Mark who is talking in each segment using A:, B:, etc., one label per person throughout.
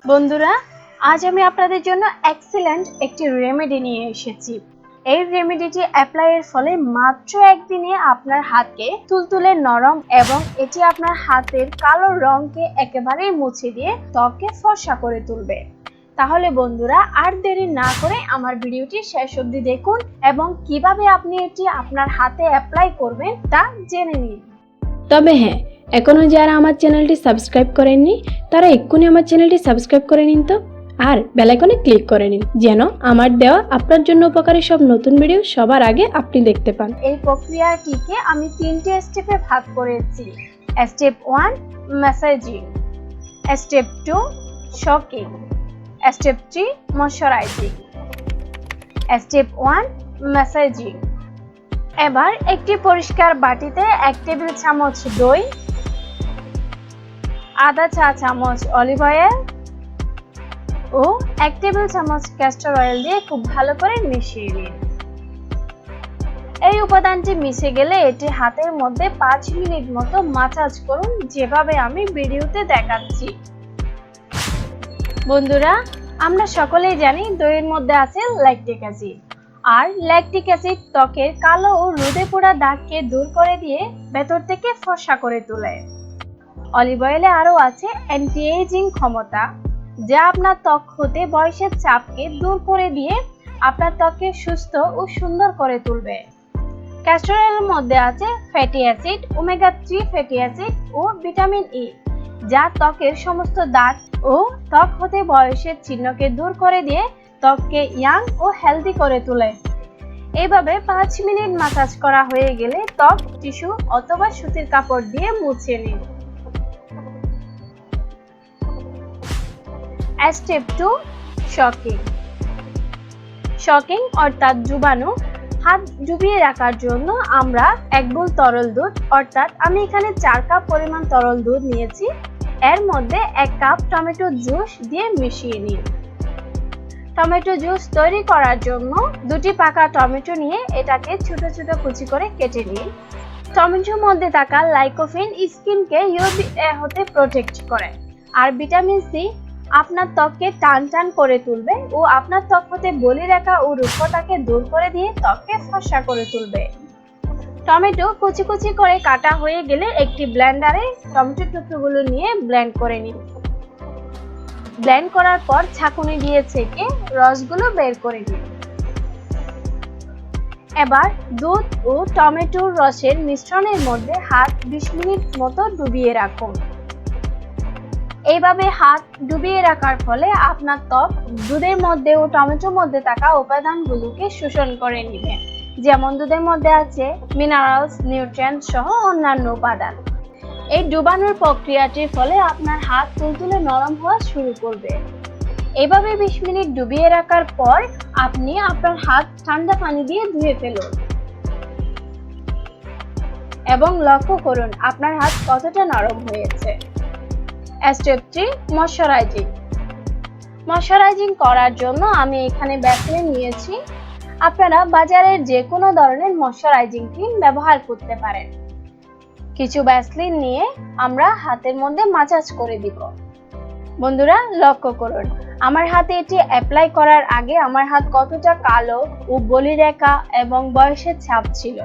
A: বন্ধুরা, আজ আমি আপনাদের জন্য এক্সিলেন্ট একটি রেমেডি নিয়ে এসেছি। এই রেমেডিটি অ্যাপ্লাইয়ের ফলে মাত্র একদিনে আপনার হাতকে তুলতুলে নরম এবং এটি আপনার হাতের কালো রঙকে একেবারেই মুছে দিয়ে ত্বককে ফর্সা করে তুলবে। তাহলে বন্ধুরা, আর দেরি না করে আমার ভিডিওটি শেষ অবধি দেখুন এবং কিভাবে আপনি এটি আপনার হাতে অ্যাপ্লাই করবেন তা জেনে নিন।
B: তবে হ্যাঁ, এখনো যারা আমার চ্যানেলটি সাবস্ক্রাইব করেননি তারা এক্ষুনি আমার চ্যানেলটি সাবস্ক্রাইব করে নিন তো, আর বেল আইকনে ক্লিক করে নিন যেন আমার দেওয়া আপনার জন্য উপকারী সব নতুন ভিডিও সবার আগে আপনি দেখতে পান।
A: এই প্রক্রিয়াটিকে আমি 3টে স্টেপে ভাগ করেছি। Step 1 massaging, step 2 soaking, step 3 moisturising. Step 1 massaging. এবার একটি পরিষ্কার বাটিতে 1 টেবিল চামচ দই, আধা চা চামচ অলিভ অয়েল ও 1 টেবিল চামচ ক্যাস্টর অয়েল দিয়ে খুব ভালো করে মিশিয়ে নিন। এই উপাদানটি মিশে গেলে এটি হাতের মধ্যে 5 মিনিট মতো মাসাজ করুন, যেভাবে আমি ভিডিওতে দেখাচ্ছি। বন্ধুরা, আমরা সকলেই জানি দইয়ের মধ্যে আছে ল্যাকটিক অ্যাসিড, আর ল্যাকটিক অ্যাসিড ত্বকের কালো ও রোদে পোড়া দাগকে দূর করে দিয়ে ভেতর থেকে ফর্সা করে তোলে। অলিভ অয়েলে আরও আছে অ্যান্টি এজিং ক্ষমতা, যা আপনার ত্বক হতে বয়সের চাপকে দূর করে দিয়ে আপনার ত্বককে সুস্থ ও সুন্দর করে তুলবে। ক্যাস্টর অয়েলের মধ্যে আছে fatty acid, omega 3 fatty acid ও ভিটামিন ই, যা ত্বকের সমস্ত দাগ ও ত্বক হতে বয়সের চিহ্নকে দূর করে দিয়ে ত্বককে ইয়াং ও হেলদি করে তোলে। এইভাবে 5 মিনিট মাসাজ করা হয়ে গেলে ত্বক টিস্যু অথবা সুতির কাপড় দিয়ে মুছে নিন। Step 2 shocking. শকিং অর্থাৎ ডুবানো। হাত ডুবিয়ে রাখার জন্য আমরা 1 বোল তরল দুধ, অর্থাৎ আমি এখানে 4 কাপ পরিমাণ তরল দুধ নিয়েছি, এর মধ্যে 1 কাপ টমেটো জুস দিয়ে মিশিয়ে নিন। টমেটো জুস তৈরি করার জন্য 2টি পাকা টমেটো নিয়ে এটাকে ছোট ছোট কুচি করে কেটে নিন। টমেটোর মধ্যে থাকা লাইকোপিন স্কিনকে ইউভিএ হতে প্রোটেক্ট করে, আর ভিটামিন সি আপনার ত্বককে টান টান করে তুলবে ও আপনার ত্বক হতে বলিরেখা ও রুক্ষতাকে দূর করে দিয়ে ত্বককে ফর্সা করে তুলবে। টমেটো কুচি কুচি করে কাটা হয়ে গেলে একটি ব্লেন্ডারে টমেটো টুকরোগুলো নিয়ে ব্লেন্ড করে নিন। ব্লেন্ড করার পর ছাঁকুনি দিয়ে ছেঁকে রসগুলো বের করে নিন। এবার দুধ ও টমেটোর রসের মিশ্রণের মধ্যে হাত 20 মিনিট মতো ডুবিয়ে রাখুন। এইভাবে হাত ডুবিয়ে রাখার ফলে আপনার ত্বক দুধের মধ্যে ও টমেটোর মধ্যে থাকা উপাদানগুলোকে শোষণ করে নেবে, যেমন দুধের মধ্যে আছে মিনারেলস, নিউট্রিয়েন্ট সহ অন্যান্য উপাদান। এই ডুবানোর প্রক্রিয়াটির ফলে আপনার হাত তুলতুলে নরম হওয়া শুরু করবে। এইভাবে 20 মিনিট ডুবিয়ে রাখার পর আপনি আপনার হাত ঠান্ডা পানি দিয়ে ধুয়ে ফেলুন এবং লক্ষ্য করুন আপনার হাত কতটা নরম হয়েছে। Step 3 moisturising. ময়শ্চারাইজিং করার জন্য আমি এখানে ভ্যাসলিন নিয়েছি। আপনারা বাজারের যে কোনো ধরনের ময়শ্চারাইজিং ক্রিম ব্যবহার করতে পারেন। কিছু ভ্যাসলিন নিয়ে আমরা হাতের মধ্যে মাসাজ করে দিব। বন্ধুরা, লক্ষ্য করুন আমার হাতে এটি অ্যাপ্লাই করার আগে আমার হাত কতটা কালো ও বলিরেখা এবং বয়সের ছাপ ছিল,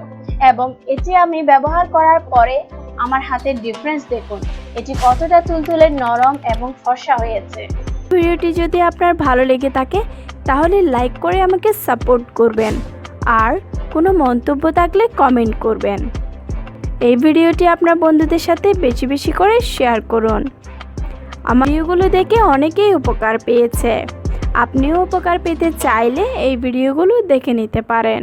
A: এবং এটি আমি ব্যবহার করার পরে আমার হাতের ডিফারেন্স দেখুন, এটি কতটা তুলতুলে নরম এবং ফর্সা হয়েছে।
B: ভিডিওটি যদি আপনার ভালো লেগে থাকে তাহলে লাইক করে আমাকে সাপোর্ট করবেন, আর কোনো মন্তব্য থাকলে কমেন্ট করবেন। এই ভিডিওটি আপনার বন্ধুদের সাথে বেশি বেশি করে শেয়ার করুন। আমার ভিডিওগুলো দেখে অনেকেই উপকার পেয়েছে। আপনিও উপকার পেতে চাইলে এই ভিডিওগুলো দেখে নিতে পারেন।